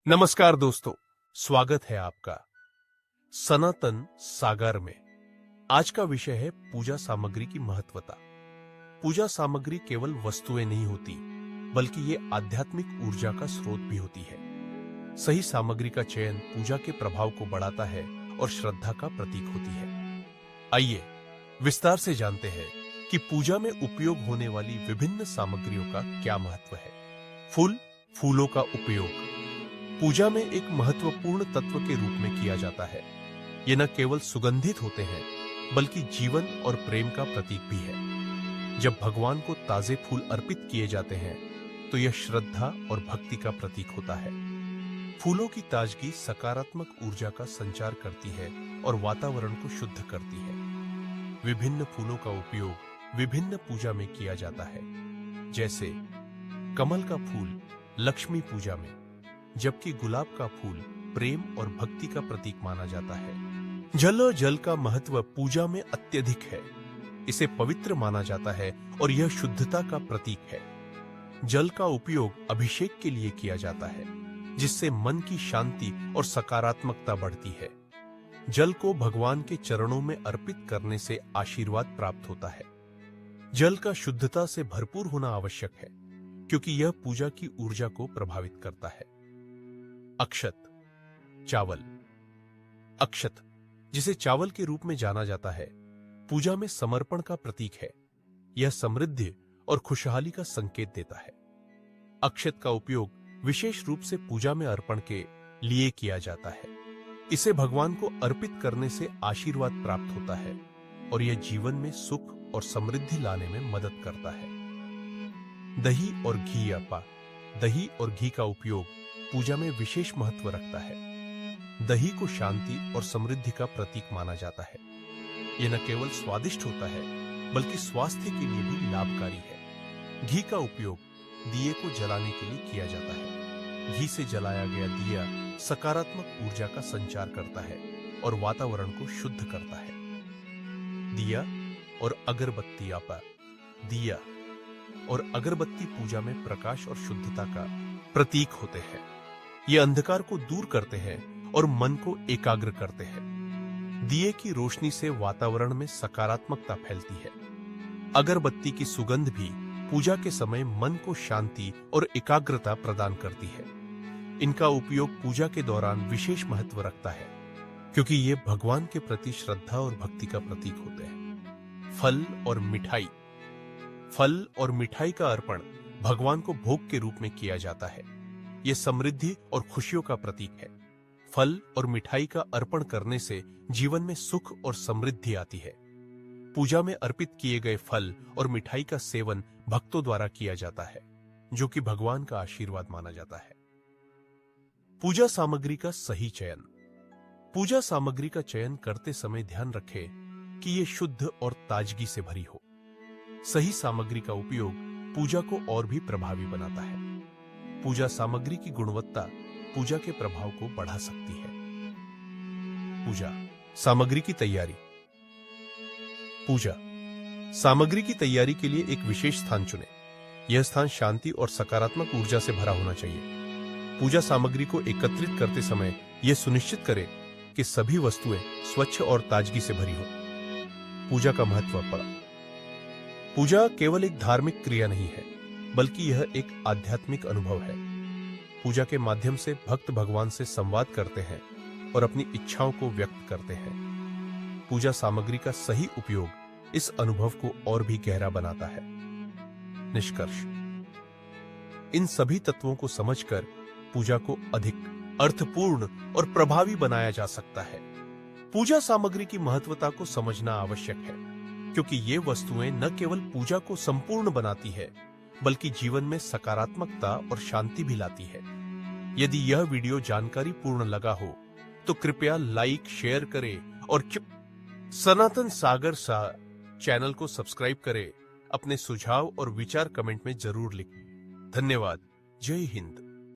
नमस्कार दोस्तों, स्वागत है आपका सनातन सागर में। आज का विषय है पूजा सामग्री की महत्वता। पूजा सामग्री केवल वस्तुएं नहीं होती, बल्कि ये आध्यात्मिक ऊर्जा का स्रोत भी होती है। सही सामग्री का चयन पूजा के प्रभाव को बढ़ाता है और श्रद्धा का प्रतीक होती है। आइए विस्तार से जानते हैं कि पूजा में उपयोग होने वाली विभिन्न सामग्रियों का क्या महत्व है। फूलों का उपयोग पूजा में एक महत्वपूर्ण तत्व के रूप में किया जाता है। ये न केवल सुगंधित होते हैं, बल्कि जीवन और प्रेम का प्रतीक भी है। जब भगवान को ताजे फूल अर्पित किए जाते हैं, तो यह श्रद्धा और भक्ति का प्रतीक होता है। फूलों की ताजगी सकारात्मक ऊर्जा का संचार करती है और वातावरण को शुद्ध करती है। विभिन्न फूलों का उपयोग विभिन्न पूजा में किया जाता है, जैसे कमल का फूल लक्ष्मी पूजा में, जबकि गुलाब का फूल प्रेम और भक्ति का प्रतीक माना जाता है। जल का महत्व पूजा में अत्यधिक है। इसे पवित्र माना जाता है और यह शुद्धता का प्रतीक है। जल का उपयोग अभिषेक के लिए किया जाता है, जिससे मन की शांति और सकारात्मकता बढ़ती है। जल को भगवान के चरणों में अर्पित करने से आशीर्वाद प्राप्त होता है। जल का शुद्धता से भरपूर होना आवश्यक है, क्योंकि यह पूजा की ऊर्जा को प्रभावित करता है। अक्षत चावल। अक्षत, जिसे चावल के रूप में जाना जाता है, पूजा में समर्पण का प्रतीक है। यह समृद्धि और खुशहाली का संकेत देता है। अक्षत का उपयोग विशेष रूप से पूजा में अर्पण के लिए किया जाता है। इसे भगवान को अर्पित करने से आशीर्वाद प्राप्त होता है और यह जीवन में सुख और समृद्धि लाने में मदद करता है। दही और घी दही और घी का उपयोग पूजा में विशेष महत्व रखता है। दही को शांति और समृद्धि का प्रतीक माना जाता है। यह न केवल स्वादिष्ट होता है, बल्कि स्वास्थ्य के लिए भी लाभकारी है। घी का उपयोग दिए को जलाने के लिए किया जाता है। घी से जलाया गया दिया सकारात्मक ऊर्जा का संचार करता है और वातावरण को शुद्ध करता है। दिया और अगरबत्ती दिया और अगरबत्ती पूजा में प्रकाश और शुद्धता का प्रतीक होते हैं। ये अंधकार को दूर करते हैं और मन को एकाग्र करते हैं। दिए की रोशनी से वातावरण में सकारात्मकता फैलती है। अगरबत्ती की सुगंध भी पूजा के समय मन को शांति और एकाग्रता प्रदान करती है। इनका उपयोग पूजा के दौरान विशेष महत्व रखता है, क्योंकि ये भगवान के प्रति श्रद्धा और भक्ति का प्रतीक होते हैं। फल और मिठाई का अर्पण भगवान को भोग के रूप में किया जाता है। यह समृद्धि और खुशियों का प्रतीक है। फल और मिठाई का अर्पण करने से जीवन में सुख और समृद्धि आती है। पूजा में अर्पित किए गए फल और मिठाई का सेवन भक्तों द्वारा किया जाता है, जो कि भगवान का आशीर्वाद माना जाता है। पूजा सामग्री का सही चयन। पूजा सामग्री का चयन करते समय ध्यान रखें कि यह शुद्ध और ताजगी से भरी हो। सही सामग्री का उपयोग पूजा को और भी प्रभावी बनाता है। पूजा सामग्री की गुणवत्ता पूजा के प्रभाव को बढ़ा सकती है। पूजा सामग्री की तैयारी। पूजा सामग्री की तैयारी के लिए एक विशेष स्थान चुनें। यह स्थान शांति और सकारात्मक ऊर्जा से भरा होना चाहिए। पूजा सामग्री को एकत्रित करते समय यह सुनिश्चित करें कि सभी वस्तुएं स्वच्छ और ताजगी से भरी हो। पूजा का महत्व। पूजा केवल एक धार्मिक क्रिया नहीं है, बल्कि यह एक आध्यात्मिक अनुभव है। पूजा के माध्यम से भक्त भगवान से संवाद करते हैं और अपनी इच्छाओं को व्यक्त करते हैं। पूजा सामग्री का सही उपयोग इस अनुभव को और भी गहरा बनाता है। निष्कर्ष। इन सभी तत्वों को समझकर पूजा को अधिक अर्थपूर्ण और प्रभावी बनाया जा सकता है। पूजा सामग्री की महत्वता को समझना आवश्यक है, क्योंकि ये वस्तुएं न केवल पूजा को संपूर्ण बनाती है, बल्कि जीवन में सकारात्मकता और शांति भी लाती है। यदि यह वीडियो जानकारी पूर्ण लगा हो, तो कृपया लाइक, शेयर करें और सनातन सागर चैनल को सब्सक्राइब करें। अपने सुझाव और विचार कमेंट में जरूर लिखें। धन्यवाद। जय हिंद।